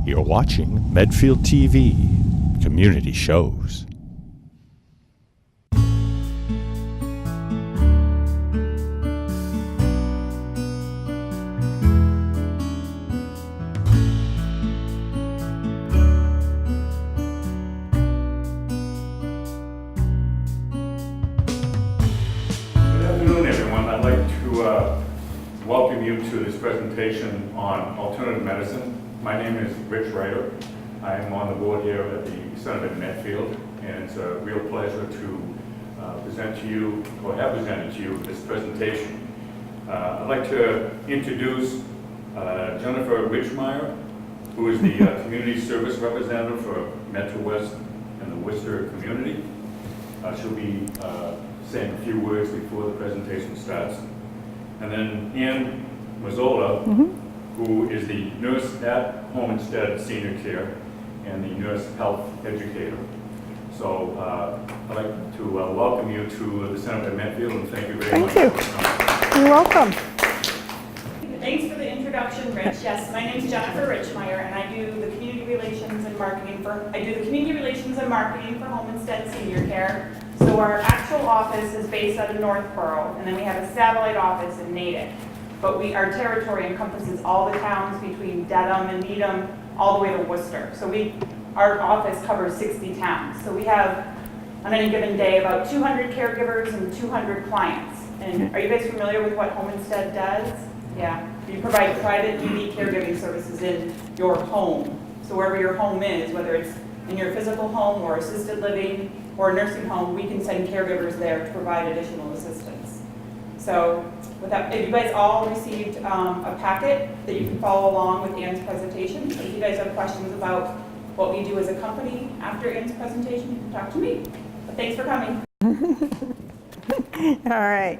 You're watching Medfield TV, Community Shows. Welcome you to this presentation on alternative medicine. My name is Rich Ryder. I am on the board here at the Center at Medfield, and it's a real pleasure to present to you, or have presented to you, this presentation. I'd like to introduce Jennifer Richmeyer, who is the Community Service Representative for Metro West and the Worcester community. She'll be saying a few words before the presentation starts. And then Ann Mazzola, who is the nurse at Home Instead Senior Care and the nurse health educator. So I'd like to welcome you to the Center at Medfield, and thank you very much. Thank you. You're welcome. Thanks for the introduction, Rich. Yes, my name is Jennifer Richmeyer, and I do the community relations and marketing for Home Instead Senior Care. So our actual office is based out of Northborough, and then we have a satellite office in Natick. But our territory encompasses all the towns between Dedham and Needham, all the way to Worcester. So our office covers 60 towns. So we have, on any given day, about 200 caregivers and 200 clients. And are you guys familiar with what Home Instead does? Yeah, you provide private duty caregiving services in your home. So wherever your home is, whether it's in your physical home or assisted living or a nursing home, we can send caregivers there to provide additional assistance. So if you guys all received a packet that you can follow along with Ann's presentation. So if you guys have questions about what we do as a company after Ann's presentation, you can talk to me. But thanks for coming. All right.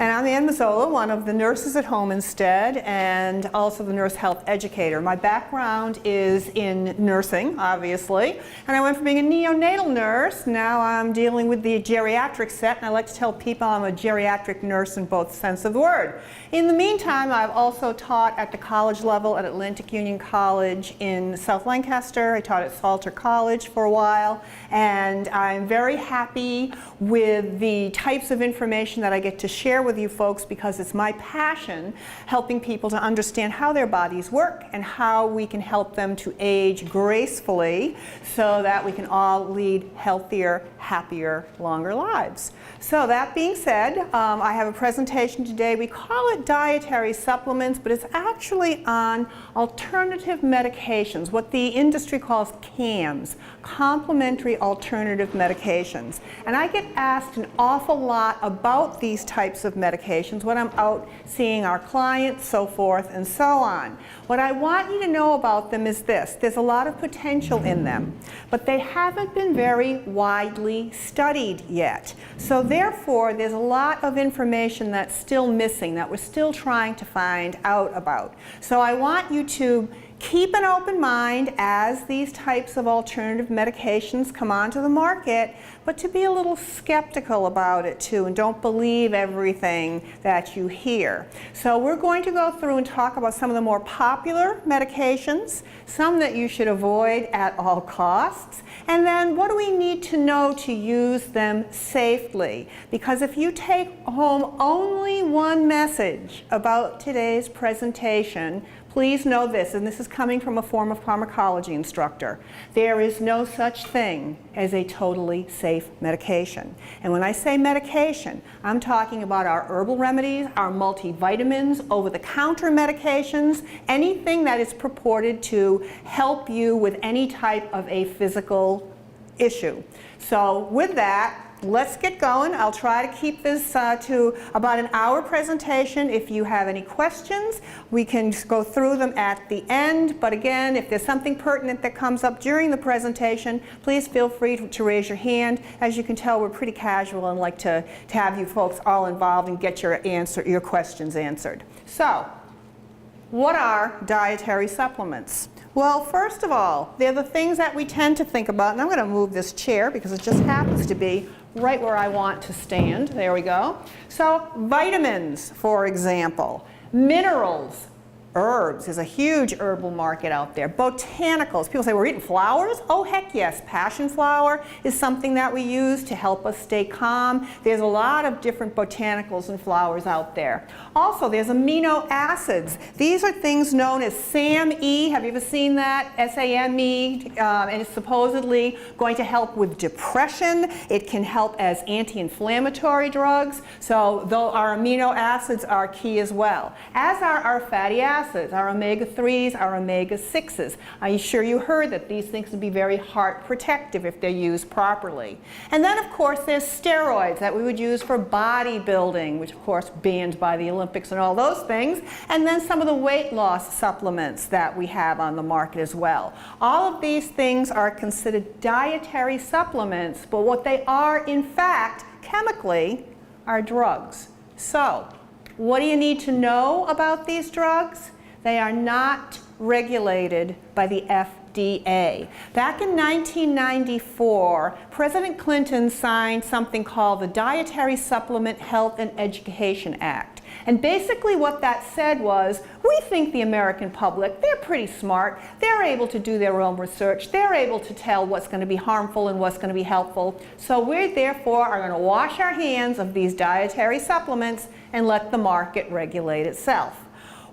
And I'm Ann Mazzola, one of the nurses at Home Instead and also the nurse health educator. My background is in nursing, obviously, and I went from being a neonatal nurse, now I'm dealing with the geriatric set, and I like to tell people I'm a geriatric nurse in both sense of the word. In the meantime, I've also taught at the college level at Atlantic Union College in South Lancaster. I taught at Salter College for a while, and I'm very happy with the types of information that I get to share with you folks, because it's my passion helping people to understand how their bodies work and how we can help them to age gracefully so that we can all lead healthier, happier, longer lives. So that being said, I have a presentation today. We call it dietary supplements, but it's actually on alternative medications, what the industry calls CAMs, complementary alternative medications. And I get asked an awful lot about these types of medications when I'm out seeing our clients, so forth and so on. What I want you to know about them is this: there's a lot of potential in them, but they haven't been very widely studied yet. So therefore, there's a lot of information that's still missing, that we're still trying to find out about. So I want you to keep an open mind as these types of alternative medications come onto the market, but to be a little skeptical about it too, and don't believe everything that you hear. So we're going to go through and talk about some of the more popular medications, some that you should avoid at all costs, and then what do we need to know to use them safely? Because if you take home only one message about today's presentation, please know this, and this is coming from a former pharmacology instructor. There is no such thing as a totally safe medication. And when I say medication, I'm talking about our herbal remedies, our multivitamins, over-the-counter medications, anything that is purported to help you with any type of a physical issue. So with that, let's get going. I'll try to keep this to about an hour presentation. If you have any questions, we can go through them at the end. But again, if there's something pertinent that comes up during the presentation, please feel free to raise your hand. As you can tell, we're pretty casual and like to have you folks all involved and get your questions answered. So, what are dietary supplements? Well, first of all, they're the things that we tend to think about, and I'm going to move this chair because it just happens to be right where I want to stand. There we go. So vitamins, for example, minerals, Herbs, there's a huge herbal market out there. Botanicals, people say we're eating flowers? Oh heck yes, passion flower is something that we use to help us stay calm. There's a lot of different botanicals and flowers out there. Also there's amino acids. These are things known as SAMe. Have you ever seen that? SAMe, and it's supposedly going to help with depression. It can help as anti-inflammatory drugs. So though our amino acids are key as well, as are our fatty acids. Our omega-3s, our omega-6s. I'm sure you heard that these things can be very heart protective if they're used properly. And then of course there's steroids that we would use for bodybuilding, which of course banned by the Olympics and all those things. And then some of the weight loss supplements that we have on the market as well. All of these things are considered dietary supplements, but what they are in fact chemically are drugs. So what do you need to know about these drugs? They are not regulated by the FDA. Back in 1994, President Clinton signed something called the Dietary Supplement Health and Education Act. And basically what that said was, we think the American public, they're pretty smart. They're able to do their own research. They're able to tell what's going to be harmful and what's going to be helpful. So we therefore are going to wash our hands of these dietary supplements and let the market regulate itself.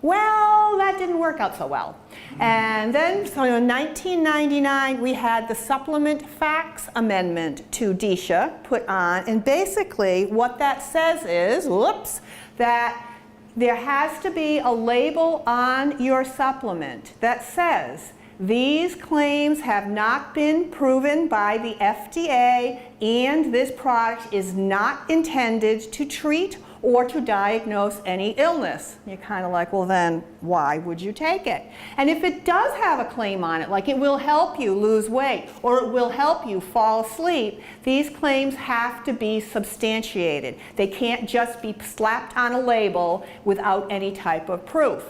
Well, that didn't work out so well. And then, so in 1999, we had the Supplement Facts Amendment to DSHA put on, and basically what that says is, whoops, that there has to be a label on your supplement that says, these claims have not been proven by the FDA, and this product is not intended to treat or to diagnose any illness. You're kind of like, well then, why would you take it? And if it does have a claim on it, like it will help you lose weight, or it will help you fall asleep, these claims have to be substantiated. They can't just be slapped on a label without any type of proof.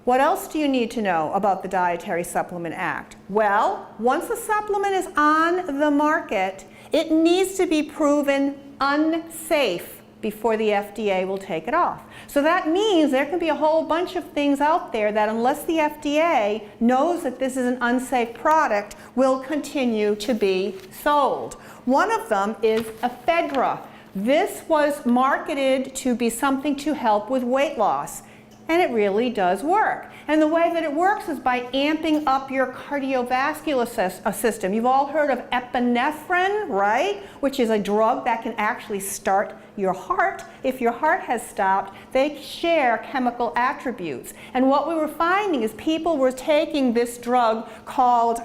What else do you need to know about the Dietary Supplement Act? Well, once a supplement is on the market, it needs to be proven unsafe before the FDA will take it off. So that means there can be a whole bunch of things out there that unless the FDA knows that this is an unsafe product, will continue to be sold. One of them is ephedra. This was marketed to be something to help with weight loss. And it really does work. And the way that it works is by amping up your cardiovascular system. You've all heard of epinephrine, right? Which is a drug that can actually start your heart. If your heart has stopped, they share chemical attributes. And what we were finding is people were taking this drug called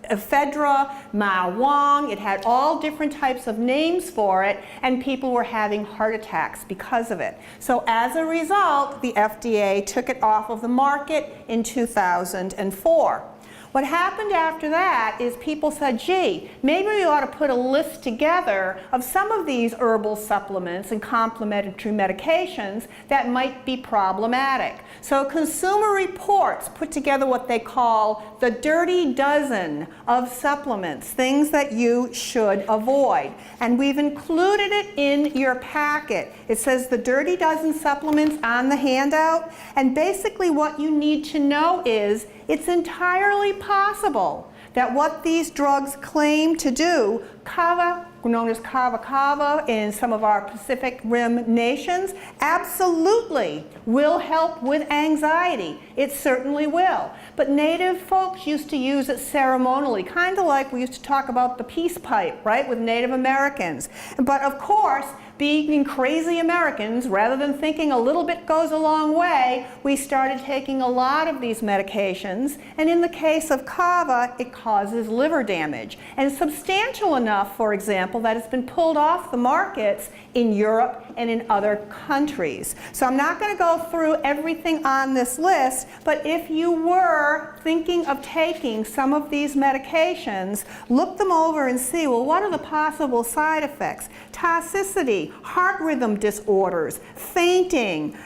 ephedra, Mawang, it had all different types of names for it, and people were having heart attacks because of it. So as a result, the FDA took it off of the market in 2004. What happened after that is people said, gee, maybe we ought to put a list together of some of these herbal supplements and complementary medications that might be problematic. So Consumer Reports put together what they call the Dirty Dozen of supplements, things that you should avoid. And we've included it in your packet. It says the Dirty Dozen supplements on the handout. And basically what you need to know is it's entirely possible that what these drugs claim to do, kava, known as kava in some of our Pacific Rim nations, absolutely will help with anxiety. It certainly will. But native folks used to use it ceremonially, kind of like we used to talk about the peace pipe, right, with Native Americans. But of course, being crazy Americans, rather than thinking a little bit goes a long way, we started taking a lot of these medications, and in the case of kava, it causes liver damage. And substantial enough, for example, that it's been pulled off the markets in Europe and in other countries. So I'm not going to go through everything on this list, but if you were thinking of taking some of these medications, look them over and see, well, what are the possible side effects? Toxicity, heart rhythm disorders, fainting,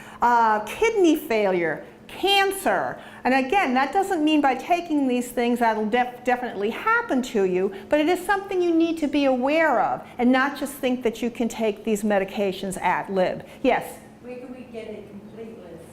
kidney failure, cancer. And again, that doesn't mean by taking these things that'll definitely happen to you, but it is something you need to be aware of and not just think that you can take these medications ad lib. Yes? Where can we get a complete list?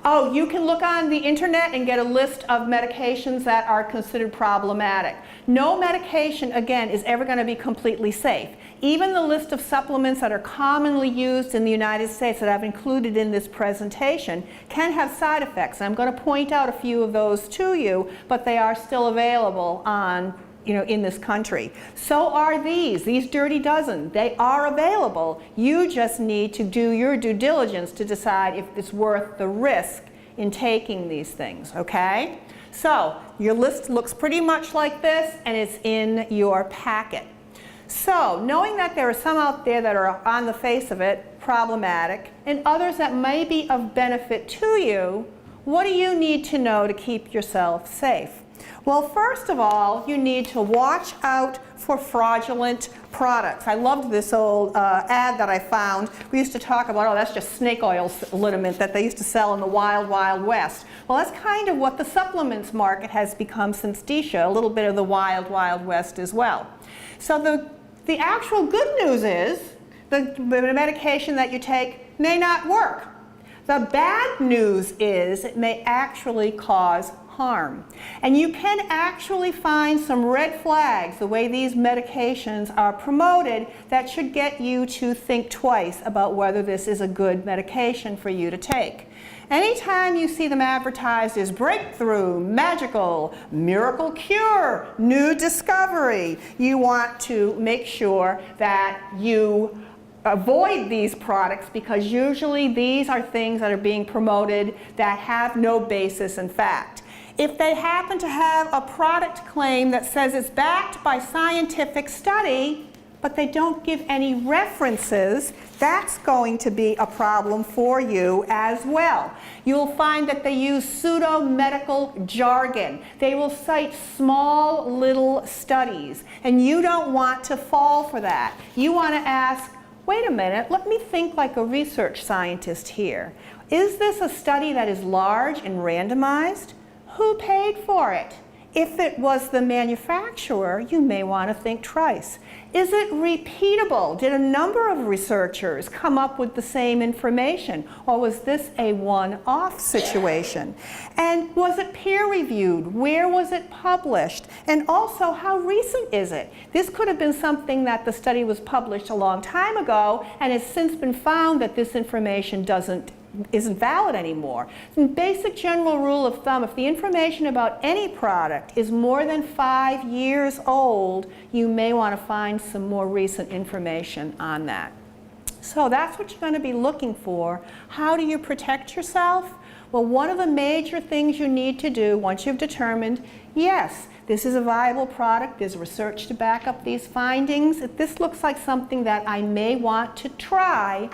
Oh, you can look on the internet and get a list of medications that are considered problematic. No medication, again, is ever going to be completely safe. Even the list of supplements that are commonly used in the United States that I've included in this presentation can have side effects. I'm going to point out a few of those to you, but they are still available on, in this country. So are these Dirty Dozen. They are available. You just need to do your due diligence to decide if it's worth the risk in taking these things, okay? So your list looks pretty much like this, and it's in your packet. So knowing that there are some out there that are on the face of it problematic and others that may be of benefit to you, what do you need to know to keep yourself safe? Well, first of all, you need to watch out for fraudulent products. I loved this old ad that I found. We used to talk about, oh, that's just snake oil liniment that they used to sell in the Wild Wild West. Well, that's kind of what the supplements market has become since DSHA, a little bit of the Wild Wild West as well. So the actual good news is the medication that you take may not work. The bad news is it may actually cause harm. And you can actually find some red flags the way these medications are promoted that should get you to think twice about whether this is a good medication for you to take. Anytime you see them advertised as breakthrough, magical, miracle cure, new discovery, you want to make sure that you avoid these products, because usually these are things that are being promoted that have no basis in fact. If they happen to have a product claim that says it's backed by scientific study, but they don't give any references, that's going to be a problem for you as well. You'll find that they use pseudo-medical jargon. They will cite small little studies, and you don't want to fall for that. You want to ask, wait a minute, let me think like a research scientist here. Is this a study that is large and randomized? Who paid for it? If it was the manufacturer, you may want to think twice. Is it repeatable? Did a number of researchers come up with the same information? Or was this a one-off situation? And was it peer-reviewed? Where was it published? And also, how recent is it? This could have been something that the study was published a long time ago and has since been found that this information isn't valid anymore. Basic general rule of thumb, if the information about any product is more than 5 years old, you may want to find some more recent information on that. So that's what you're going to be looking for. How do you protect yourself? Well, one of the major things you need to do once you've determined, yes, this is a viable product, there's research to back up these findings, if this looks like something that I may want to try,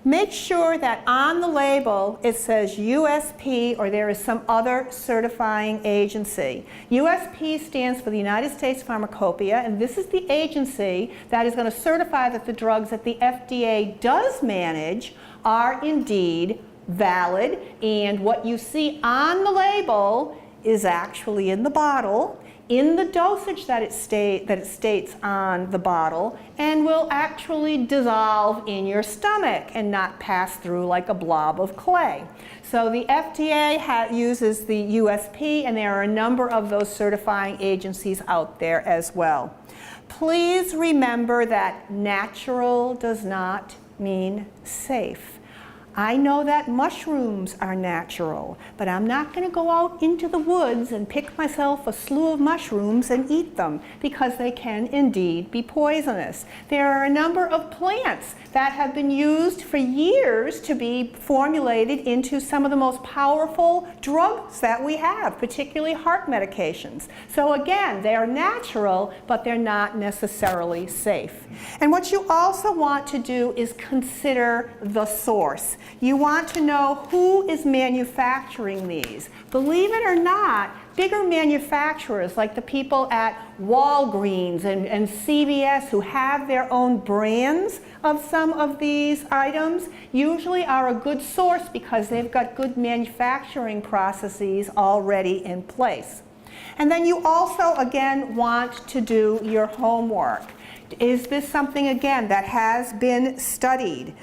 make sure that on the label it says USP or there is some other certifying agency. USP stands for the United States Pharmacopoeia, and this is the agency that is going to certify that the drugs that the FDA does manage are indeed valid, and what you see on the label is actually in the bottle, in the dosage that it states on the bottle, and will actually dissolve in your stomach and not pass through like a blob of clay. So the FDA uses the USP, and there are a number of those certifying agencies out there as well. Please remember that natural does not mean safe. I know that mushrooms are natural, but I'm not going to go out into the woods and pick myself a slew of mushrooms and eat them, because they can indeed be poisonous. There are a number of plants that have been used for years to be formulated into some of the most powerful drugs that we have, particularly heart medications. So again, they are natural, but they're not necessarily safe. And what you also want to do is consider the source. You want to know who is manufacturing these. Believe it or not, bigger manufacturers like the people at Walgreens and CVS who have their own brands of some of these items usually are a good source because they've got good manufacturing processes already in place. And then you also, again, want to do your homework. Is this something, again, that has been studied?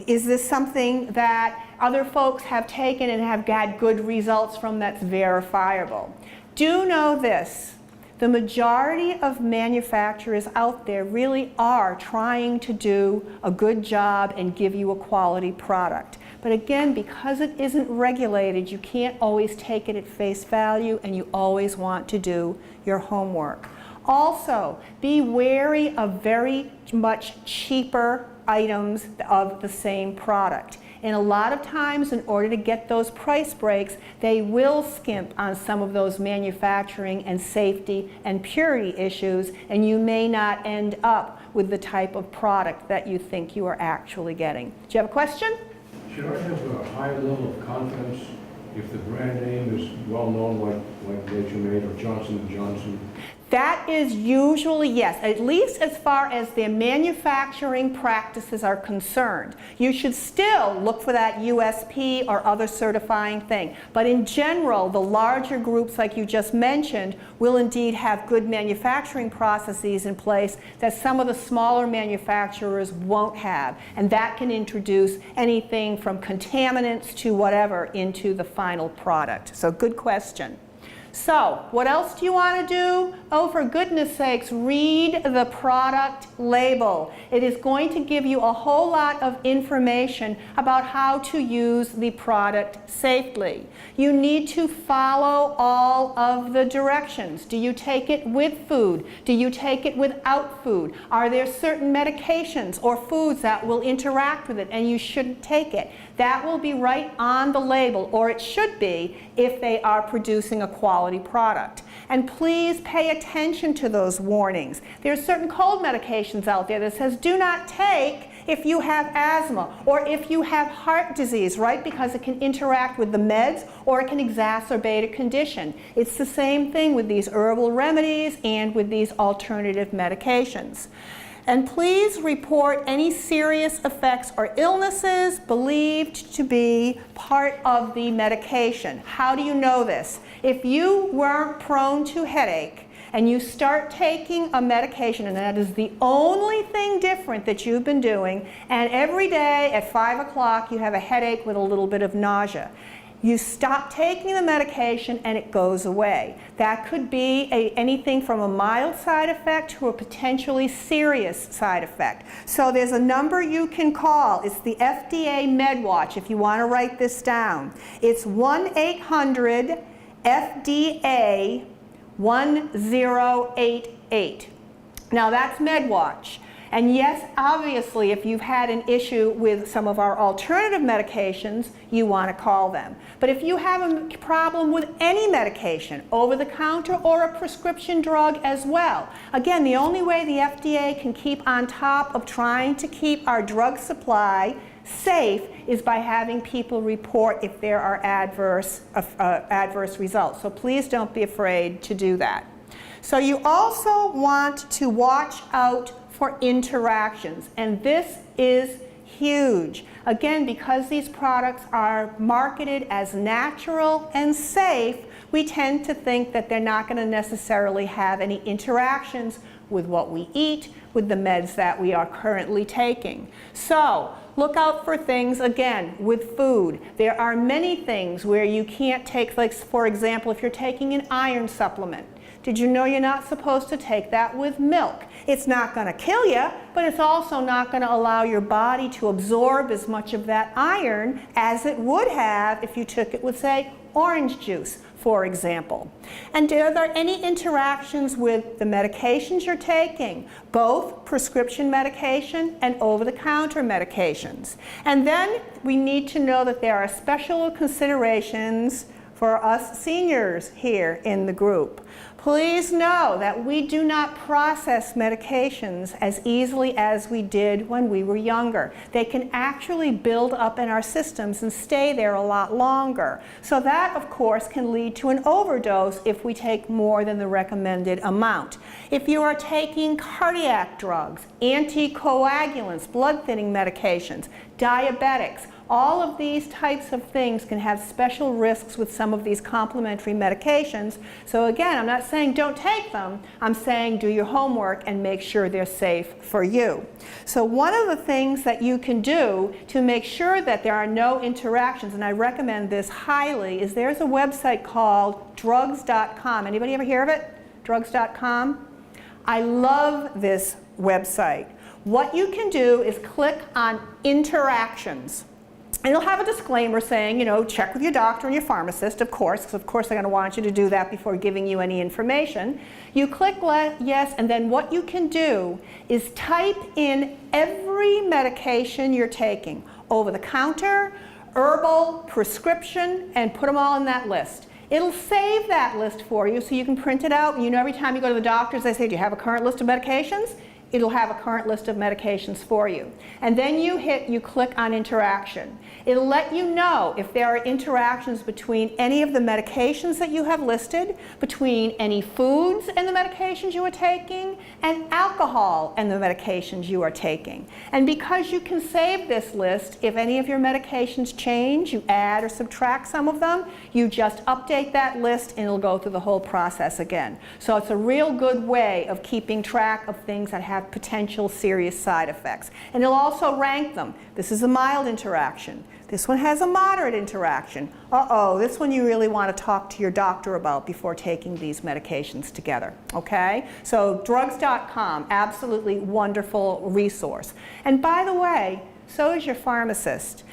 Is this something that other folks have taken and have got good results from that's verifiable? Do know this. The majority of manufacturers out there really are trying to do a good job and give you a quality product. But again, because it isn't regulated, you can't always take it at face value, and you always want to do your homework. Also, be wary of very much cheaper items of the same product. And a lot of times, in order to get those price breaks, they will skimp on some of those manufacturing and safety and purity issues, and you may not end up with the type of product that you think you are actually getting. Do you have a question? Should I have a high level of confidence if the brand name is well known, like Nature Made or Johnson & Johnson? That is usually yes, at least as far as their manufacturing practices are concerned. You should still look for that USP or other certifying thing. But in general, the larger groups like you just mentioned will indeed have good manufacturing processes in place that some of the smaller manufacturers won't have. And that can introduce anything from contaminants to whatever into the final product. So good question. So, what else do you want to do? Oh, for goodness sakes, read the product label. It is going to give you a whole lot of information about how to use the product safely. You need to follow all of the directions. Do you take it with food? Do you take it without food? Are there certain medications or foods that will interact with it and you shouldn't take it? That will be right on the label, or it should be if they are producing a quality product. And please pay attention to those warnings. There are certain cold medications out there that says do not take if you have asthma or if you have heart disease, right? Because it can interact with the meds or it can exacerbate a condition. It's the same thing with these herbal remedies and with these alternative medications. And please report any serious effects or illnesses believed to be part of the medication. How do you know this? If you weren't prone to headache and you start taking a medication, and that is the only thing different that you've been doing, and every day at 5 o'clock you have a headache with a little bit of nausea, you stop taking the medication and it goes away. That could be anything from a mild side effect to a potentially serious side effect. So there's a number you can call. It's the FDA MedWatch if you want to write this down. It's 1-800-FDA-1088. Now that's MedWatch. And yes, obviously, if you've had an issue with some of our alternative medications, you want to call them. But if you have a problem with any medication, over the counter or a prescription drug as well, again, the only way the FDA can keep on top of trying to keep our drug supply safe is by having people report if there are adverse results. So please don't be afraid to do that. So you also want to watch out for interactions, and this is huge. Again, because these products are marketed as natural and safe, we tend to think that they're not going to necessarily have any interactions with what we eat, with the meds that we are currently taking. So look out for things, again, with food. There are many things where you can't take, like for example, if you're taking an iron supplement. Did you know you're not supposed to take that with milk? It's not going to kill you, but it's also not going to allow your body to absorb as much of that iron as it would have if you took it with, say, orange juice, for example. And are there any interactions with the medications you're taking, both prescription medication and over-the-counter medications? And then we need to know that there are special considerations for us seniors here in the group. Please know that we do not process medications as easily as we did when we were younger. They can actually build up in our systems and stay there a lot longer. So that, of course, can lead to an overdose if we take more than the recommended amount. If you are taking cardiac drugs, anticoagulants, blood thinning medications, diabetics, all of these types of things can have special risks with some of these complementary medications. So again, I'm not saying don't take them. I'm saying do your homework and make sure they're safe for you. So one of the things that you can do to make sure that there are no interactions, and I recommend this highly, is there's a website called drugs.com. Anybody ever hear of it? Drugs.com? I love this website. What you can do is click on interactions. And it'll have a disclaimer saying, you know, check with your doctor and your pharmacist, of course, because of course they're going to want you to do that before giving you any information. You click yes, and then what you can do is type in every medication you're taking, over the counter, herbal, prescription, and put them all in that list. It'll save that list for you so you can print it out. You know, every time you go to the doctors, they say, do you have a current list of medications? It'll have a current list of medications for you. And then you click on interaction. It'll let you know if there are interactions between any of the medications that you have listed, between any foods and the medications you are taking, and alcohol and the medications you are taking. And because you can save this list, if any of your medications change, you add or subtract some of them, you just update that list and it'll go through the whole process again. So it's a real good way of keeping track of things that have potential serious side effects. And it'll also rank them. This is a mild interaction. This one has a moderate interaction. Uh-oh, this one you really want to talk to your doctor about before taking these medications together, okay? So drugs.com, absolutely wonderful resource. And by the way, so is your pharmacist.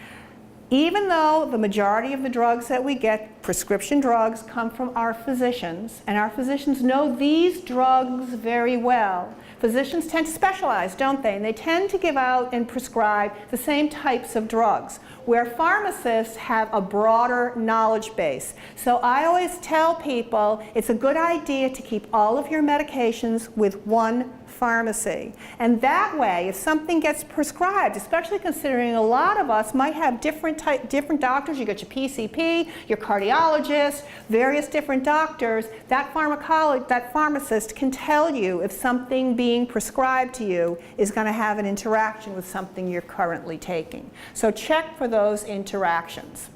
Even though the majority of the drugs that we get, prescription drugs, come from our physicians, and our physicians know these drugs very well, physicians tend to specialize, don't they? And they tend to give out and prescribe the same types of drugs, where pharmacists have a broader knowledge base. So I always tell people it's a good idea to keep all of your medications with one pharmacy. And that way, if something gets prescribed, especially considering a lot of us might have different doctors, you got your PCP, your cardiologist, various different doctors, that pharmacist can tell you if something being prescribed to you is going to have an interaction with something you're currently taking. So check for those interactions.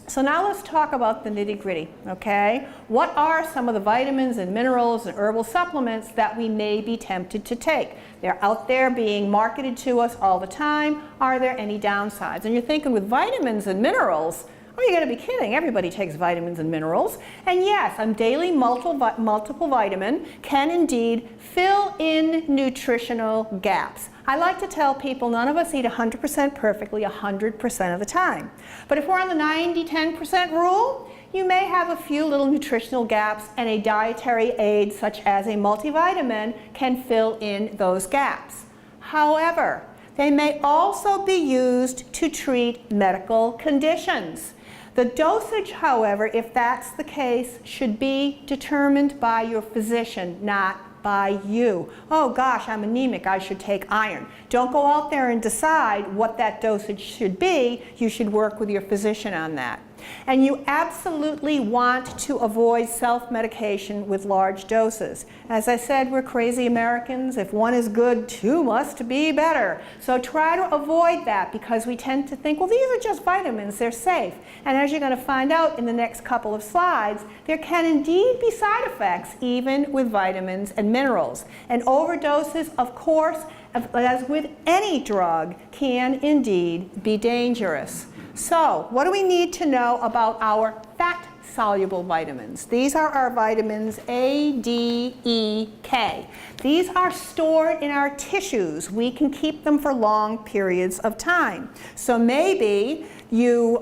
So now let's talk about the nitty-gritty, okay? What are some of the vitamins and minerals and herbal supplements that we may be tempted to take? They're out there being marketed to us all the time. Are there any downsides? And you're thinking with vitamins and minerals, oh, you gotta be kidding. Everybody takes vitamins and minerals. And yes, a daily multiple vitamin can indeed fill in nutritional gaps. I like to tell people none of us eat 100% perfectly 100% of the time. But if we're on the 90-10% rule, you may have a few little nutritional gaps, and a dietary aid such as a multivitamin can fill in those gaps. However, they may also be used to treat medical conditions. The dosage, however, if that's the case, should be determined by your physician, not by you. Oh gosh, I'm anemic, I should take iron. Don't go out there and decide what that dosage should be. You should work with your physician on that. And you absolutely want to avoid self-medication with large doses. As I said, we're crazy Americans. If one is good, two must be better. So try to avoid that, because we tend to think, well, these are just vitamins, they're safe. And as you're going to find out in the next couple of slides, there can indeed be side effects even with vitamins and minerals. And overdoses, of course, as with any drug, can indeed be dangerous. So, what do we need to know about our fat-soluble vitamins? These are our vitamins A, D, E, K. These are stored in our tissues. We can keep them for long periods of time. So maybe you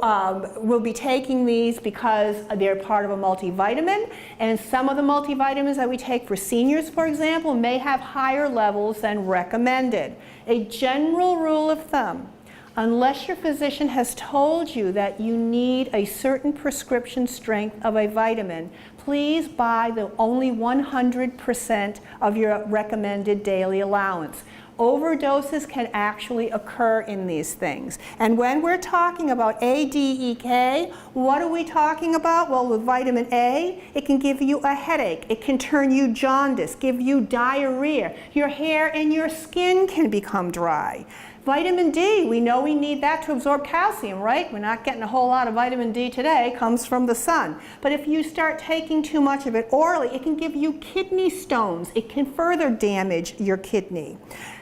will be taking these because they're part of a multivitamin, and some of the multivitamins that we take for seniors, for example, may have higher levels than recommended. A general rule of thumb: unless your physician has told you that you need a certain prescription strength of a vitamin, please buy the only 100% of your recommended daily allowance. Overdoses can actually occur in these things. And when we're talking about A, D, E, K, what are we talking about? Well, with vitamin A, it can give you a headache. It can turn you jaundice, give you diarrhea. Your hair and your skin can become dry. Vitamin D, we know we need that to absorb calcium, right? We're not getting a whole lot of vitamin D today, comes from the sun. But if you start taking too much of it orally, it can give you kidney stones. It can further damage your kidney.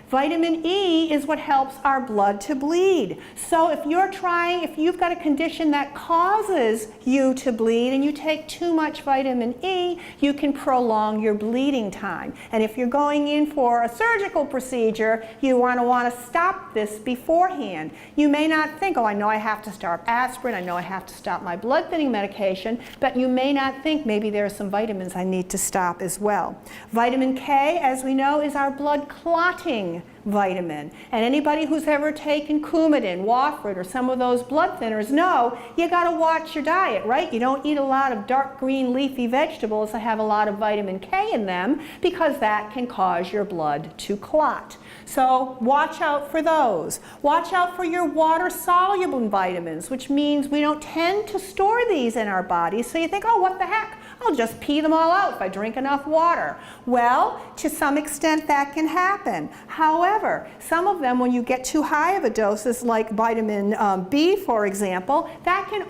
Vitamin E is what helps our blood to bleed. So if you've got a condition that causes you to bleed and you take too much vitamin E, you can prolong your bleeding time. And if you're going in for a surgical procedure, you want to stop this beforehand. You may not think, oh, I know I have to start aspirin, I know I have to stop my blood thinning medication, but you may not think maybe there are some vitamins I need to stop as well. Vitamin K, as we know, is our blood clotting vitamin. And anybody who's ever taken Coumadin, Warfarin, or some of those blood thinners know you got to watch your diet, right? You don't eat a lot of dark green leafy vegetables that have a lot of vitamin K in them because that can cause your blood to clot. So watch out for those. Watch out for your water-soluble vitamins, which means we don't tend to store these in our bodies. So you think, oh, what the heck? I'll just pee them all out if I drink enough water. Well, to some extent that can happen. However, some of them, when you get too high of a doses, like vitamin B, for example, that can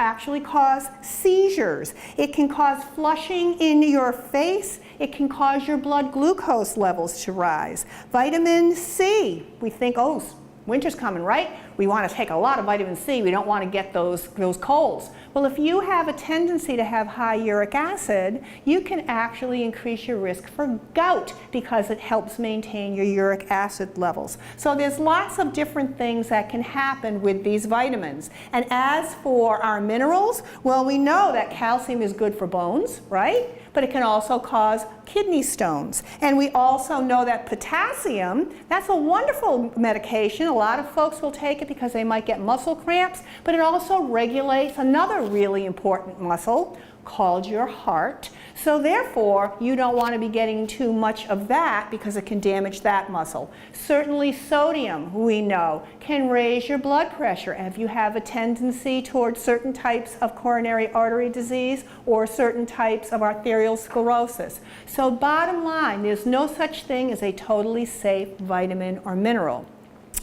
actually cause seizures. It can cause flushing in your face. It can cause your blood glucose levels to rise. Vitamin C, we think, oh, winter's coming, right? We want to take a lot of vitamin C. We don't want to get those colds. Well, if you have a tendency to have high uric acid, you can actually increase your risk for gout because it helps maintain your uric acid levels. So there's lots of different things that can happen with these vitamins. And as for our minerals, well, we know that calcium is good for bones, right? But it can also cause kidney stones. And we also know that potassium, that's a wonderful medication. A lot of folks will take it because they might get muscle cramps, but it also regulates another really important muscle called your heart. So therefore, you don't want to be getting too much of that because it can damage that muscle. Certainly sodium, we know, can raise your blood pressure if you have a tendency towards certain types of coronary artery disease or certain types of arterial sclerosis. So bottom line, there's no such thing as a totally safe vitamin or mineral.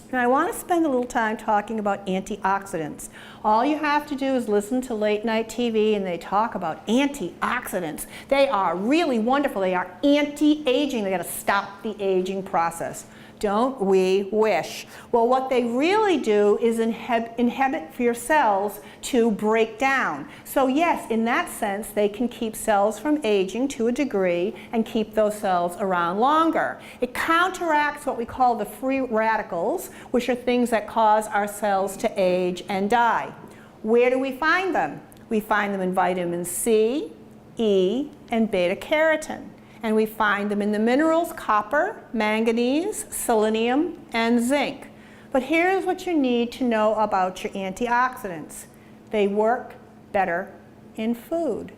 And I want to spend a little time talking about antioxidants. All you have to do is listen to late night TV and they talk about antioxidants. They are really wonderful. They are anti-aging. They got to stop the aging process. Don't we wish? Well, what they really do is inhibit your cells to break down. So yes, in that sense, they can keep cells from aging to a degree and keep those cells around longer. It counteracts what we call the free radicals, which are things that cause our cells to age and die. Where do we find them? We find them in vitamin C, E, and beta carotene. And we find them in the minerals copper, manganese, selenium, and zinc. But here's what you need to know about your antioxidants. They work better in food.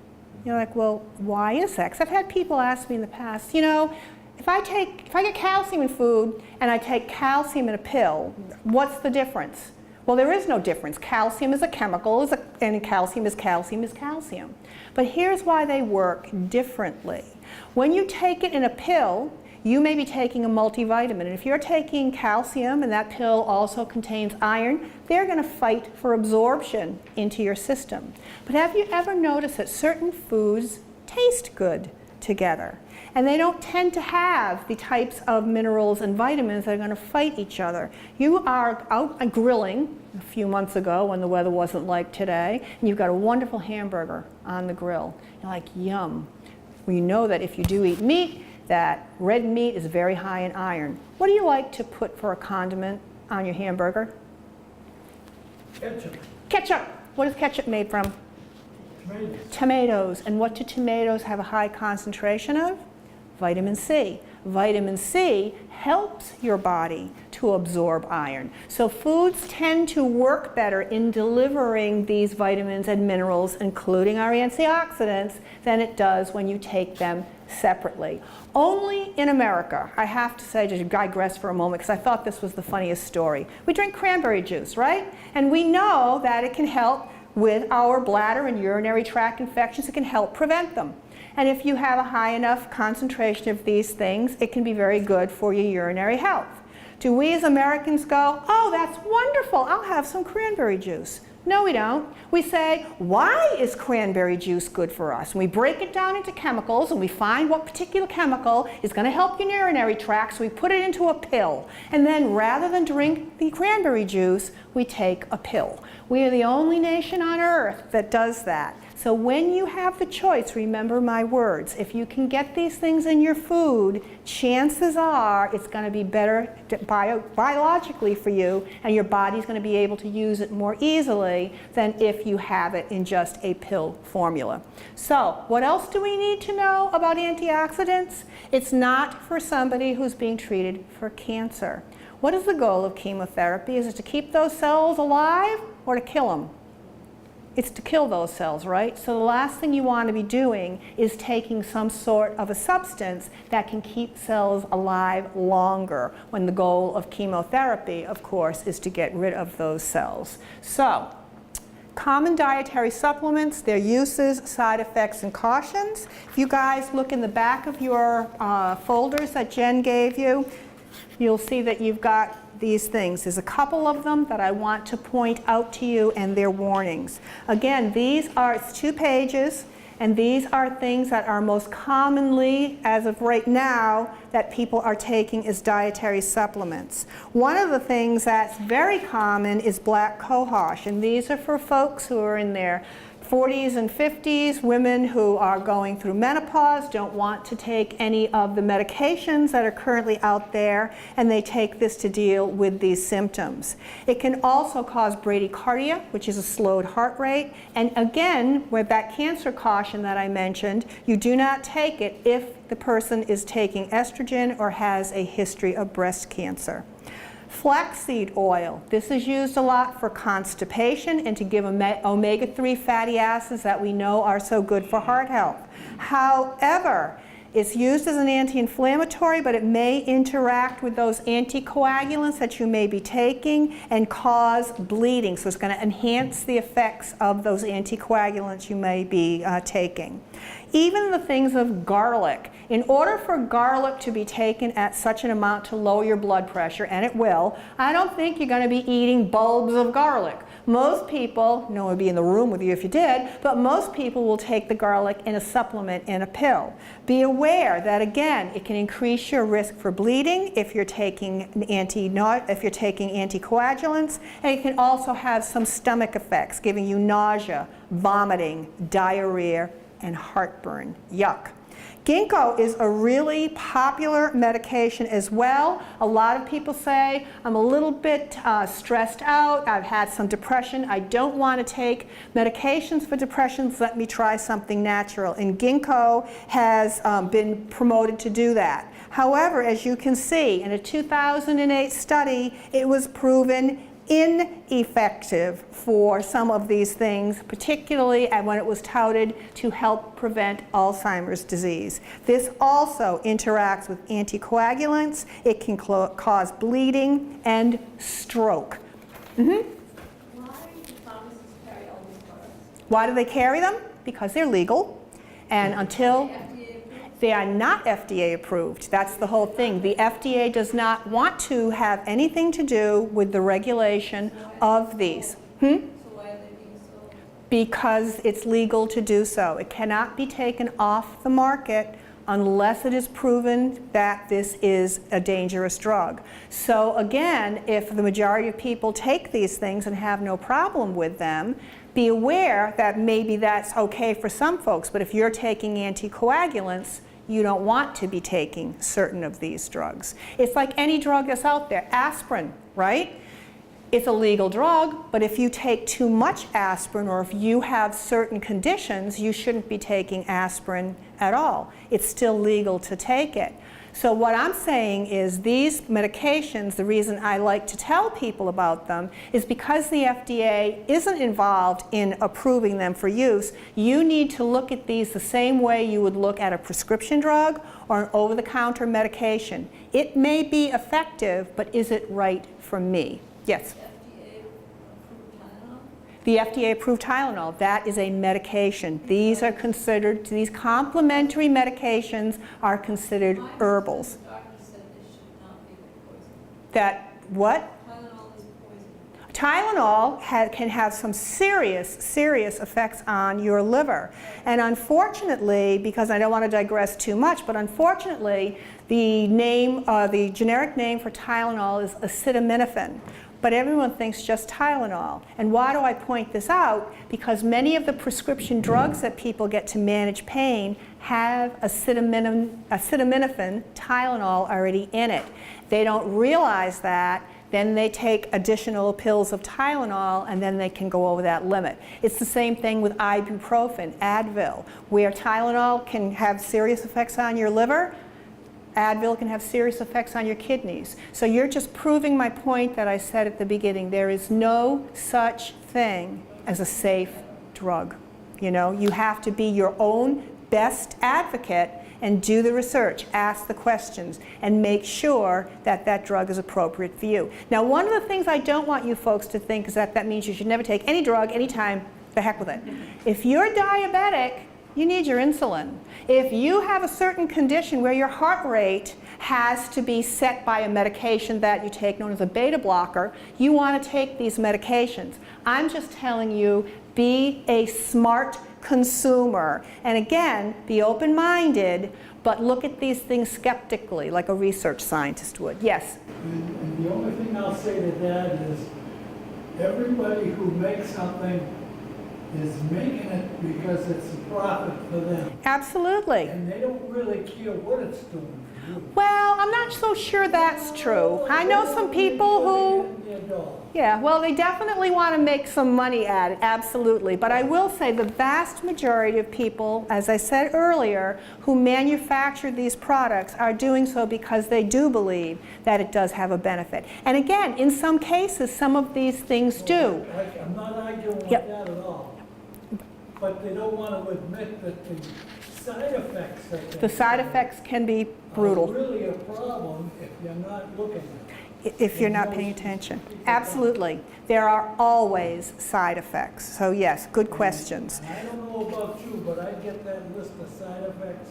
You're like, well, why is that? Because I've had people ask me in the past, you know, if I get calcium in food and I take calcium in a pill, what's the difference? Well, there is no difference. Calcium is a chemical, and calcium is calcium is calcium. But here's why they work differently. When you take it in a pill, you may be taking a multivitamin. And if you're taking calcium and that pill also contains iron, they're going to fight for absorption into your system. But have you ever noticed that certain foods taste good together? And they don't tend to have the types of minerals and vitamins that are going to fight each other. You are out grilling a few months ago when the weather wasn't like today, and you've got a wonderful hamburger on the grill. You're like, yum. We know that if you do eat meat, that red meat is very high in iron. What do you like to put for a condiment on your hamburger? Ketchup. Ketchup. What is ketchup made from? Tomatoes. Tomatoes. And what do tomatoes have a high concentration of? Vitamin C. Vitamin C helps your body to absorb iron. So foods tend to work better in delivering these vitamins and minerals, including our antioxidants, than it does when you take them separately. Only in America, I have to say, just digress for a moment because I thought this was the funniest story. We drink cranberry juice, right? And we know that it can help with our bladder and urinary tract infections. It can help prevent them. And if you have a high enough concentration of these things, it can be very good for your urinary health. Do we as Americans go, oh, that's wonderful, I'll have some cranberry juice? No, we don't. We say, why is cranberry juice good for us? And we break it down into chemicals and we find what particular chemical is going to help your urinary tract, so we put it into a pill. And then rather than drink the cranberry juice, we take a pill. We are the only nation on earth that does that. So when you have the choice, remember my words, if you can get these things in your food, chances are it's going to be better biologically for you, and your body's going to be able to use it more easily than if you have it in just a pill formula. So what else do we need to know about antioxidants? It's not for somebody who's being treated for cancer. What is the goal of chemotherapy? Is it to keep those cells alive or to kill them? It's to kill those cells, right? So the last thing you want to be doing is taking some sort of a substance that can keep cells alive longer, when the goal of chemotherapy, of course, is to get rid of those cells. So, common dietary supplements, their uses, side effects, and cautions. If you guys look in the back of your folders that Jen gave you, you'll see that you've got these things. There's a couple of them that I want to point out to you, and their warnings. Again, these are, it's 2 pages, and these are things that are most commonly, as of right now, that people are taking as dietary supplements. One of the things that's very common is black cohosh, and these are for folks who are in their 40s and 50s, women who are going through menopause, don't want to take any of the medications that are currently out there, and they take this to deal with these symptoms. It can also cause bradycardia, which is a slowed heart rate, and again, with that cancer caution that I mentioned, you do not take it if the person is taking estrogen or has a history of breast cancer. Flaxseed oil. This is used a lot for constipation and to give omega-3 fatty acids that we know are so good for heart health. However, it's used as an anti-inflammatory, but it may interact with those anticoagulants that you may be taking and cause bleeding. So it's going to enhance the effects of those anticoagulants you may be taking. Even the things of garlic. In order for garlic to be taken at such an amount to lower your blood pressure, and it will, I don't think you're going to be eating bulbs of garlic. Most people, no one would be in the room with you if you did, but most people will take the garlic in a supplement, in a pill. Be aware that, again, it can increase your risk for bleeding if you're taking anticoagulants, and it can also have some stomach effects, giving you nausea, vomiting, diarrhea, and heartburn. Yuck. Ginkgo is a really popular medication as well. A lot of people say, I'm a little bit stressed out, I've had some depression, I don't want to take medications for depression, so let me try something natural. And Ginkgo has been promoted to do that. However, as you can see, in a 2008 study, it was proven ineffective for some of these things, particularly when it was touted to help prevent Alzheimer's disease. This also interacts with anticoagulants. It can cause bleeding and stroke. Why do pharmacists carry all these products? Why do they carry them? Because they're legal, and until they are not FDA approved. That's the whole thing. The FDA does not want to have anything to do with the regulation of these. So why are they being sold? Because it's legal to do so. It cannot be taken off the market unless it is proven that this is a dangerous drug. So again, if the majority of people take these things and have no problem with them, be aware that maybe that's okay for some folks, but if you're taking anticoagulants, you don't want to be taking certain of these drugs. It's like any drug that's out there. Aspirin, right? It's a legal drug, but if you take too much aspirin or if you have certain conditions, you shouldn't be taking aspirin at all. It's still legal to take it. So what I'm saying is these medications, the reason I like to tell people about them is because the FDA isn't involved in approving them for use, you need to look at these the same way you would look at a prescription drug or an over-the-counter medication. It may be effective, but is it right for me? Yes? The FDA-approved Tylenol, that is a medication. These are considered, these complementary medications are considered herbals. that what? Tylenol is poison. Tylenol can have some serious effects on your liver. And unfortunately, because I don't want to digress too much, but unfortunately, the generic name for Tylenol is acetaminophen. But everyone thinks just Tylenol. And why do I point this out? Because many of the prescription drugs that people get to manage pain have acetaminophen, Tylenol already in it. They don't realize that. Then they take additional pills of Tylenol, and then they can go over that limit. It's the same thing with ibuprofen, Advil, where Tylenol can have serious effects on your liver. Advil can have serious effects on your kidneys. So you're just proving my point that I said at the beginning. There is no such thing as a safe drug. You know, you have to be your own best advocate and do the research, ask the questions, and make sure that that drug is appropriate for you. Now, one of the things I don't want you folks to think is that that means you should never take any drug anytime. The heck with it. If you're diabetic, you need your insulin. If you have a certain condition where your heart rate has to be set by a medication that you take known as a beta blocker, you want to take these medications. I'm just telling you, be a smart consumer. And again, be open-minded, but look at these things skeptically, like a research scientist would. Yes? And the only thing I'll say to that is everybody who makes something is making it because it's a profit for them. Absolutely. And they don't really care what it's doing for you. Well, I'm not so sure that's true. I know some people who... Yeah, well, they definitely want to make some money at it, absolutely. But I will say the vast majority of people, as I said earlier, who manufacture these products are doing so because they do believe that it does have a benefit. And again, in some cases, some of these things do. I'm not arguing with Yep. that at all. But they don't want to admit that the side effects that they The side effects can be brutal are really a problem if you're not looking at it. if you're not paying attention. Absolutely. There are always side effects. So yes, good questions. And I don't know about you, but I get that list of side effects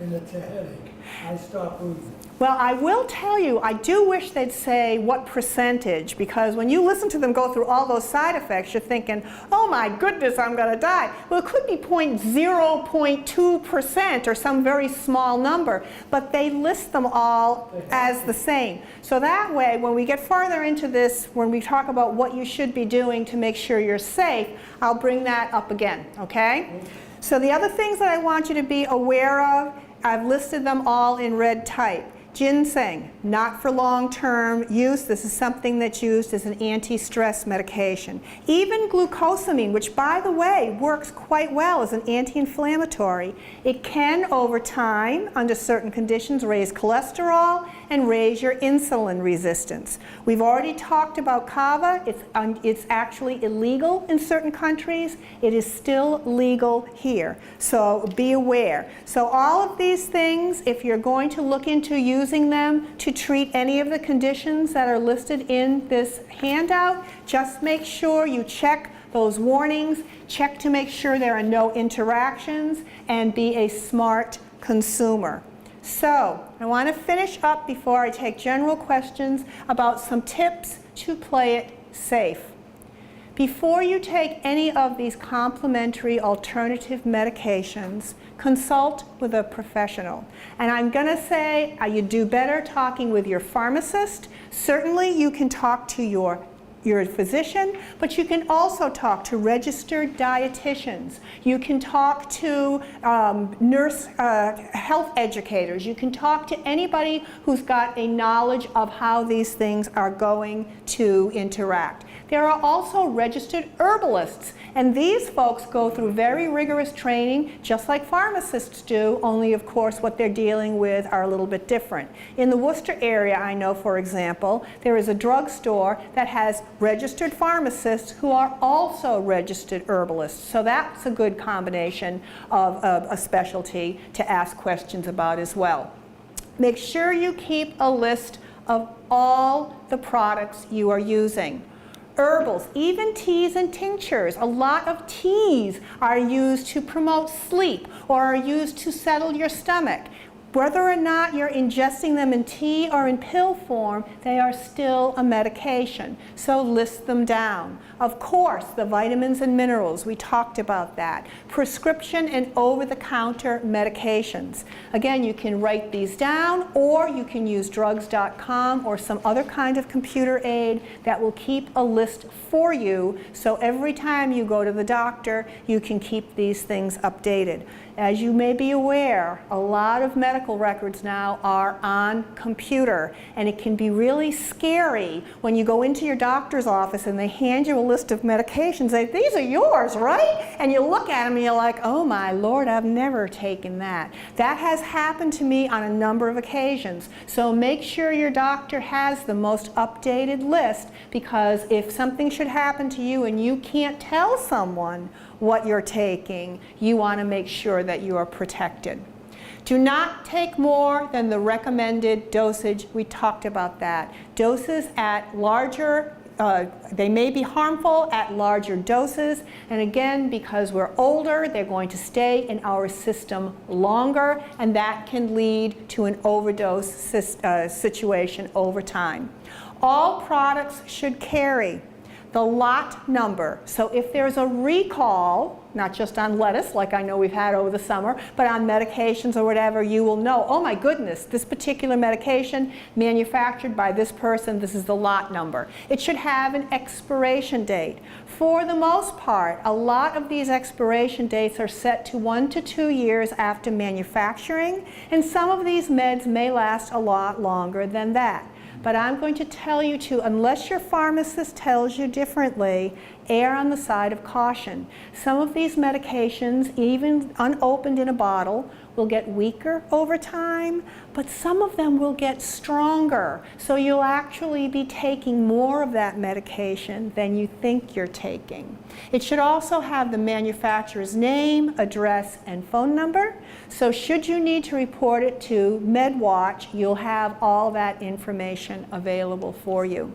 and it's a headache. I stop reading. Well, I will tell you, I do wish they'd say what percentage, because when you listen to them go through all those side effects, you're thinking, oh my goodness, I'm going to die. Well, it could be 0.2% or some very small number, but they list them all as the same. So that way, when we get farther into this, when we talk about what you should be doing to make sure you're safe, I'll bring that up again, okay? So the other things that I want you to be aware of, I've listed them all in red type. Ginseng, not for long-term use. This is something that's used as an anti-stress medication. Even glucosamine, which by the way works quite well as an anti-inflammatory, it can over time, under certain conditions, raise cholesterol and raise your insulin resistance. We've already talked about kava. It's actually illegal in certain countries. It is still legal here, so be aware. So all of these things, if you're going to look into using them to treat any of the conditions that are listed in this handout, just make sure you check those warnings, check to make sure there are no interactions, and be a smart consumer. So, I want to finish up before I take general questions about some tips to play it safe. Before you take any of these complementary alternative medications, consult with a professional. And I'm going to say you do better talking with your pharmacist. Certainly you can talk to your physician, but you can also talk to registered dietitians. You can talk to health educators. You can talk to anybody who's got a knowledge of how these things are going to interact. There are also registered herbalists, and these folks go through very rigorous training, just like pharmacists do, only of course what they're dealing with are a little bit different. In the Worcester area, I know, for example, there is a drugstore that has registered pharmacists who are also registered herbalists. So that's a good combination of a specialty to ask questions about as well. Make sure you keep a list of all the products you are using. Herbals, even teas and tinctures. A lot of teas are used to promote sleep or are used to settle your stomach. Whether or not you're ingesting them in tea or in pill form, they are still a medication. So list them down. Of course, the vitamins and minerals, we talked about that. Prescription and over-the-counter medications. Again, you can write these down, or you can use drugs.com or some other kind of computer aid that will keep a list for you, so every time you go to the doctor, you can keep these things updated. As you may be aware, a lot of medical records now are on computer, and it can be really scary when you go into your doctor's office and they hand you a list of medications. They say, these are yours, right? And you look at them and you're like, oh my Lord, I've never taken that. That has happened to me on a number of occasions. So make sure your doctor has the most updated list, because if something should happen to you and you can't tell someone what you're taking, you want to make sure that you are protected. Do not take more than the recommended dosage. We talked about that. Doses at larger, they may be harmful at larger doses, and again, because we're older, they're going to stay in our system longer, and that can lead to an overdose situation over time. All products should carry the lot number. So if there's a recall, not just on lettuce like I know we've had over the summer, but on medications or whatever, you will know, oh my goodness, this particular medication manufactured by this person, this is the lot number. It should have an expiration date. For the most part, a lot of these expiration dates are set to 1 to 2 years after manufacturing, and some of these meds may last a lot longer than that. But I'm going to tell you to, unless your pharmacist tells you differently, err on the side of caution. Some of these medications, even unopened in a bottle, will get weaker over time, but some of them will get stronger. So you'll actually be taking more of that medication than you think you're taking. It should also have the manufacturer's name, address, and phone number. So should you need to report it to MedWatch, you'll have all that information available for you.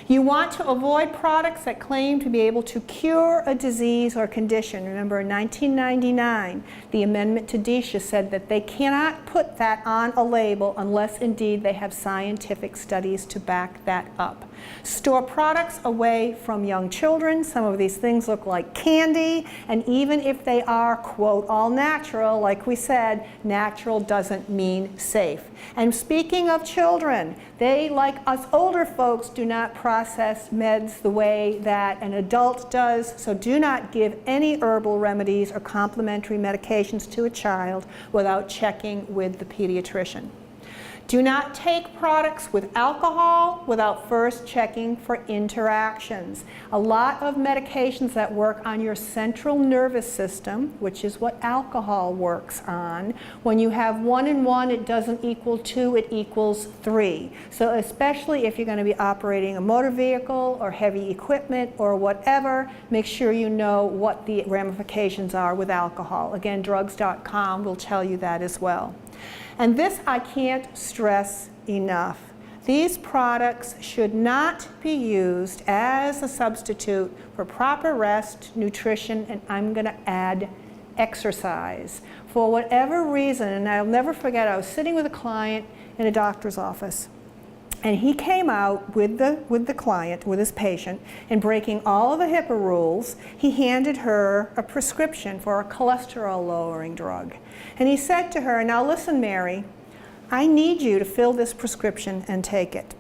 You want to avoid products that claim to be able to cure a disease or condition. Remember, in 1999, the amendment to DSHA said that they cannot put that on a label unless indeed they have scientific studies to back that up. Store products away from young children. Some of these things look like candy, and even if they are, quote, all natural, like we said, natural doesn't mean safe. And speaking of children, they, like us older folks, do not process meds the way that an adult does, so do not give any herbal remedies or complementary medications to a child without checking with the pediatrician. Do not take products with alcohol without first checking for interactions. A lot of medications that work on your central nervous system, which is what alcohol works on, when you have 1 and 1, it doesn't equal 2, it equals 3. So especially if you're going to be operating a motor vehicle or heavy equipment or whatever, make sure you know what the ramifications are with alcohol. Again, drugs.com will tell you that as well. And this I can't stress enough. These products should not be used as a substitute for proper rest, nutrition, and I'm going to add exercise. For whatever reason, and I'll never forget, I was sitting with a client in a doctor's office, and he came out with the client, with his patient, and breaking all of the HIPAA rules, he handed her a prescription for a cholesterol-lowering drug. And he said to her, now listen, Mary, I need you to fill this prescription and take it.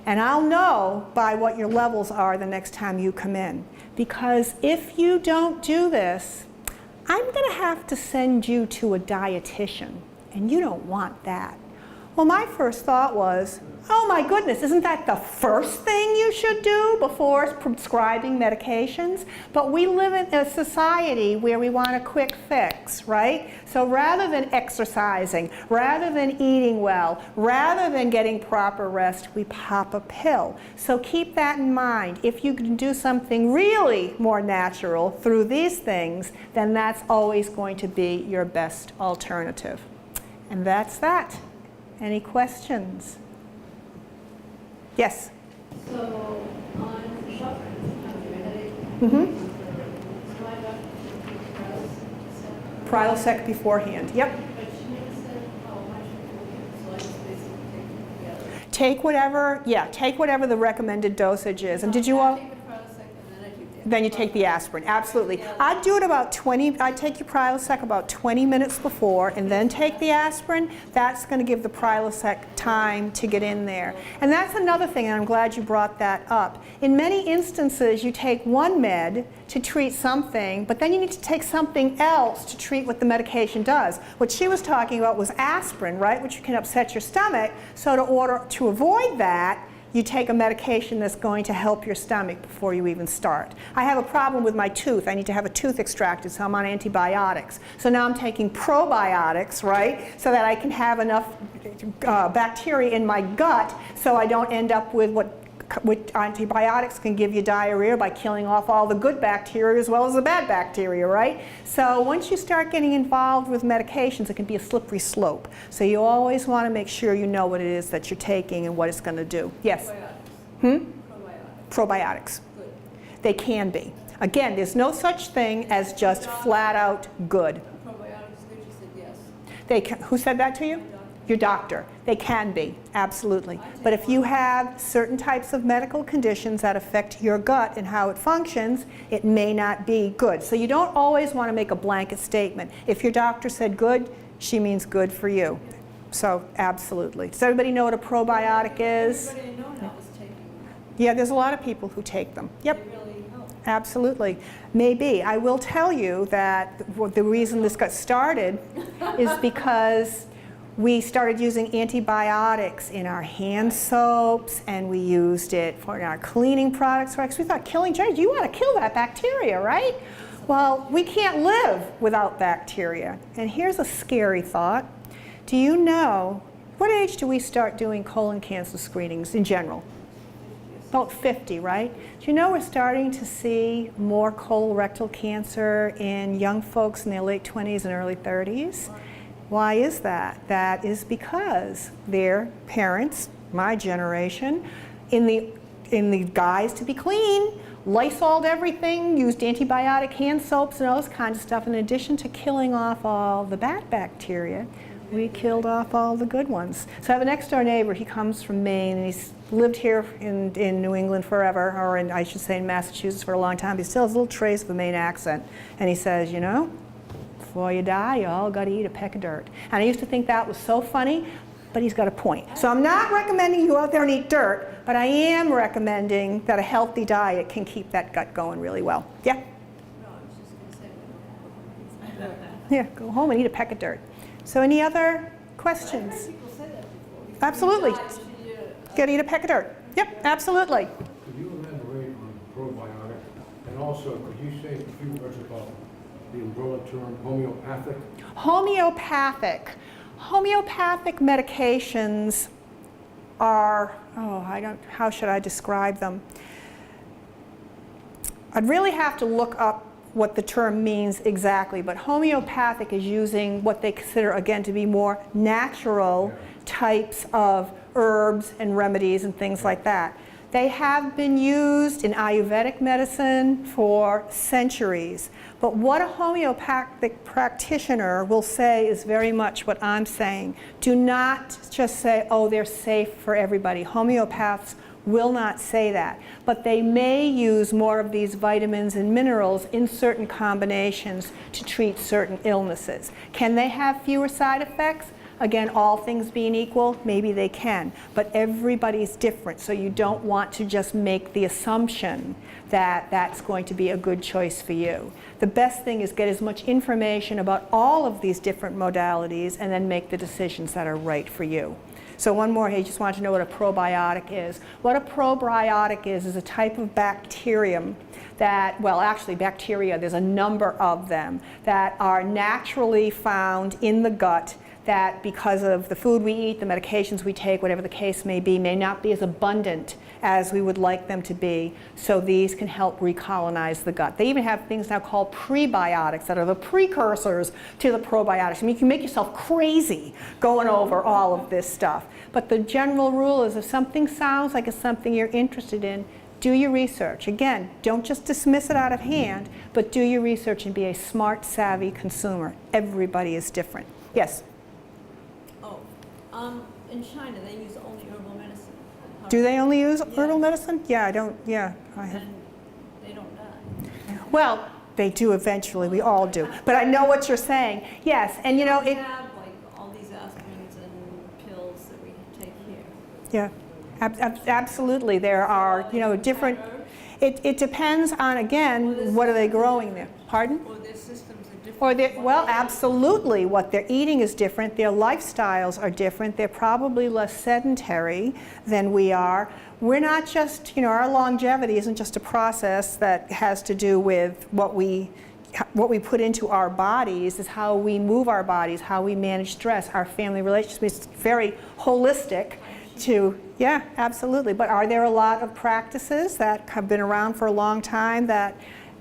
And I'll know by what your levels are the next time you come in. Because if you don't do this, I'm going to have to send you to a dietitian, and you don't want that. Well, my first thought was, oh my goodness, isn't that the first thing you should do before prescribing medications? But we live in a society where we want a quick fix, right? So rather than exercising, rather than eating well, rather than getting proper rest, we pop a pill. So keep that in mind. If you can do something really more natural through these things, then that's always going to be your best alternative. And that's that. Any questions? Yes? So on the shelf, my headache. Mm-hmm. So my doctor took Prilosec beforehand. Yep. but she never said how much Take whatever, yeah, take whatever the recommended dosage is. And did you all? I take the Prilosec and then I take the Then you take the aspirin, absolutely. I'd do it about 20, I'd take your Prilosec about 20 minutes before and then take the aspirin. That's going to give the Prilosec time to get in there. And that's another thing, and I'm glad you brought that up. In many instances, you take one med to treat something, but then you need to take something else to treat what the medication does. What she was talking about was aspirin, right, which can upset your stomach. So to avoid that, you take a medication that's going to help your stomach before you even start. I have a problem with my tooth. I need to have a tooth extracted, so I'm on antibiotics. So now I'm taking probiotics, right, so that I can have enough bacteria in my gut so I don't end up with what antibiotics can give you diarrhea by killing off all the good bacteria as well as the bad bacteria, right? So once you start getting involved with medications, it can be a slippery slope. So you always want to make sure you know what it is that you're taking and what it's going to do. Yes? Probiotics. Probiotics. Good. They can be. Again, there's no such thing as just flat out good. Probiotics, good, you said yes. They can, who said that to you? Your doctor. They can be, absolutely. But if you have certain types of medical conditions that affect your gut and how it functions, it may not be good. So you don't always want to make a blanket statement. If your doctor said good, she means good for you. So absolutely. Does everybody know what a probiotic is? Everybody I know now is taking them. Yeah, there's a lot of people who take them. Yep. They really help. Absolutely. Maybe. I will tell you that the reason this got started is because we started using antibiotics in our hand soaps, and we used it for our cleaning products. Because we thought, killing germs, you want to kill that bacteria, right? Well, we can't live without bacteria. And here's a scary thought. Do you know, what age do we start doing colon cancer screenings in general? About 50, right? Do you know we're starting to see more colorectal cancer in young folks in their late 20s and early 30s? Why is that? That is because their parents, my generation, in the guise to be clean, Lysoled everything, used antibiotic hand soaps and all this kind of stuff. In addition to killing off all the bad bacteria, we killed off all the good ones. So I have a next door neighbor. He comes from Maine, and he's lived here in New England forever, or I should say in Massachusetts for a long time. He still has a little trace of a Maine accent. And he says, you know, before you die, you all got to eat a peck of dirt. And I used to think that was so funny, but he's got a point. So I'm not recommending you go out there and eat dirt, but I am recommending that a healthy diet can keep that gut going really well. Yeah? No, I was just going to say, Yeah, go home and eat a peck of dirt. So any other questions? I've heard people say that before. Absolutely. Before you die, you should Got to eat a peck of dirt. Yep, absolutely. Could you elaborate on probiotic? And also, could you say a few words about the umbrella term homeopathic? Homeopathic medications are, how should I describe them? I'd really have to look up what the term means exactly, but homeopathic is using what they consider, again, to be more natural types of herbs and remedies and things like that. They have been used in Ayurvedic medicine for centuries. But what a homeopathic practitioner will say is very much what I'm saying. Do not just say, oh, they're safe for everybody. Homeopaths will not say that. But they may use more of these vitamins and minerals in certain combinations to treat certain illnesses. Can they have fewer side effects? Again, all things being equal, maybe they can, but everybody's different, so you don't want to just make the assumption that that's going to be a good choice for you. The best thing is get as much information about all of these different modalities and then make the decisions that are right for you. So one more, I just want to know what a probiotic is. What a probiotic is a type of bacterium that, well, actually bacteria, there's a number of them that are naturally found in the gut, that because of the food we eat, the medications we take, whatever the case may be, may not be as abundant as we would like them to be. So these can help recolonize the gut. They even have things now called prebiotics that are the precursors to the probiotics. I mean, you can make yourself crazy going over all of this stuff. But the general rule is if something sounds like it's something you're interested in, do your research. Again, don't just dismiss it out of hand, but do your research and be a smart, savvy consumer. Everybody is different. Yes? in China, they use only herbal medicine. Do they only use herbal medicine? Yeah, I don't, yeah. I have. And they don't die. Well, they do eventually, we all do. But I know what you're saying. Yes, and you know, We it, have like all these aspirins and pills that we take here. yeah, absolutely. There are, you know, different, it depends on, again, what are they growing there? Pardon? Or their systems are different. Or they're, well, absolutely. What they're eating is different. Their lifestyles are different. They're probably less sedentary than we are. We're not just, you know, our longevity isn't just a process that has to do with what we put into our bodies, is how we move our bodies, how we manage stress, our family relationships. It's very holistic to, yeah, absolutely. But are there a lot of practices that have been around for a long time that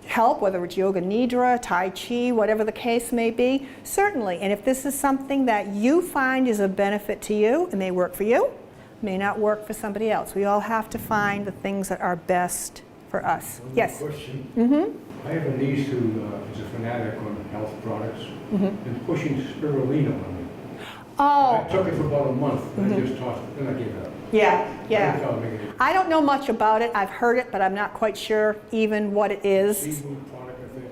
help, whether it's yoga nidra, tai chi, whatever the case may be? Certainly. And if this is something that you find is a benefit to you, it may work for you, may not work for somebody else. We all have to find the things that are best for us. One Yes? more question. Mm-hmm. I have a niece who is a fanatic on health products and pushing spirulina on me. I Oh, took it for about a month and I just tossed it, then I gave it up. yeah, I yeah. felt it made it I don't know much about it. I've heard it, but I'm not quite sure even what it is. seafood product, I think.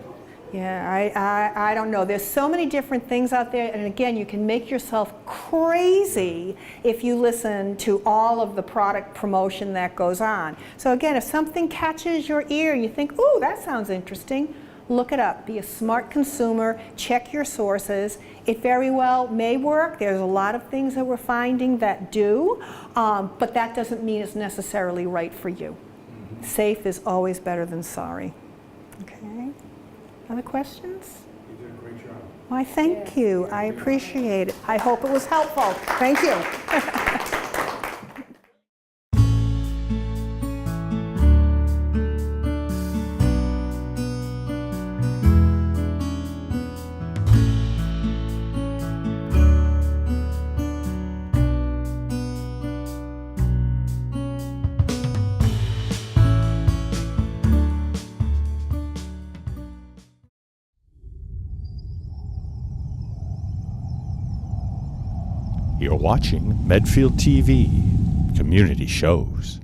Yeah, I don't know. There's so many different things out there, and again, you can make yourself crazy if you listen to all of the product promotion that goes on. So again, if something catches your ear and you think, ooh, that sounds interesting, look it up. Be a smart consumer. Check your sources. It very well may work. There's a lot of things that we're finding that do, but that doesn't mean it's necessarily right for you. Safe is always better than sorry. Okay. Other questions? You did a great job. Why, thank you. I appreciate it. I hope it was helpful. Thank you. You're watching Medfield TV, community shows.